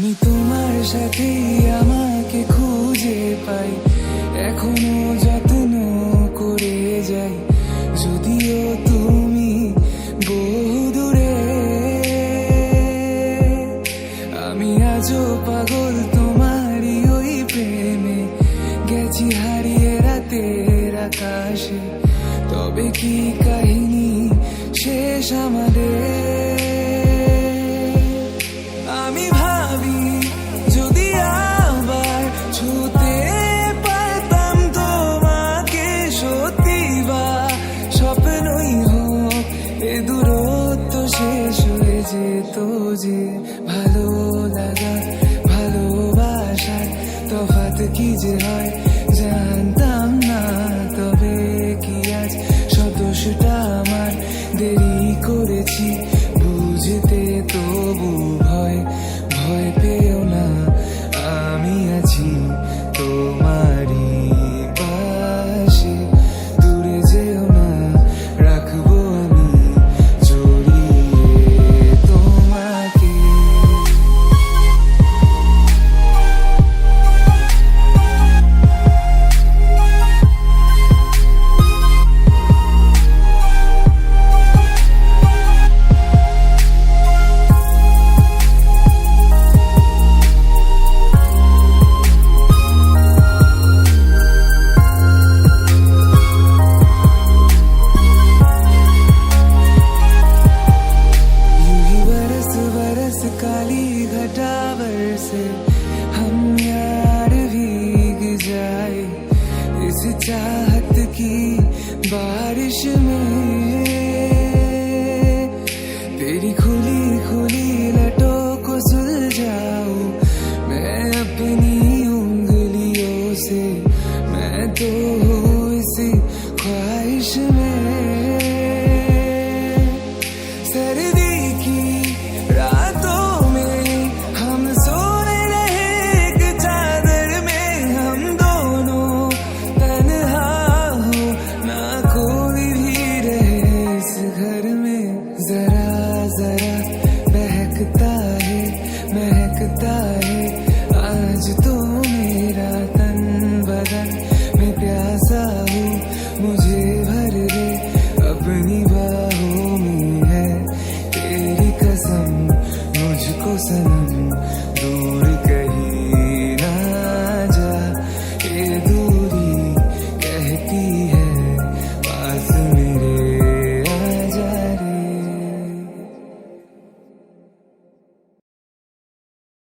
আমি তোমার সাথে আমাকে খুঁজে পাই, এখনো যত্ন করে যাই, যদিও তুমি বহু দূরে। আমি আজও পাগল তোমারই ওই প্রেমে, গেছি হারিয়ে রাতের আকাশে। তবে কি কাহিনী শেষ আমাদের? আমি ভাবি যদি আবার ছুতে পারতাম তোমাকে, সত্যি বা স্বপ্নই হোক এ দূরত্ব শেষ হয়ে যেত যে। ভালো লাগা ভালোবাসার তফাৎ কি যে হয় জানতাম না, তবে কি আজ সদস্যটা আমার? দেরি করেছি বুঝতে, তবু ভয় ভয় পেও না, আমি আছি তোমারই পাশে। দূরে যেও না, রাখবো আমি জড়িয়ে তোমাকে। काली घटावर से हम यार भीग जाए इस चाहत की बारिश में। तेरी खुली खुली लटों को सुलझाऊं मैं अपनी उंगलियों से, मैं तो हूँ इस ख्वाहिश में। सर्दी की रातों में हम सोने रहे एक चादर में, हम दोनों तन्हा हो ना कोई भी रहे इस घर में। जरा जरा बहकता है महकता है आज तो मेरा तन बदन, मैं प्यासा हूँ मुझे भर दे अपनी बाहों में है तेरी कसम मुझको सनम।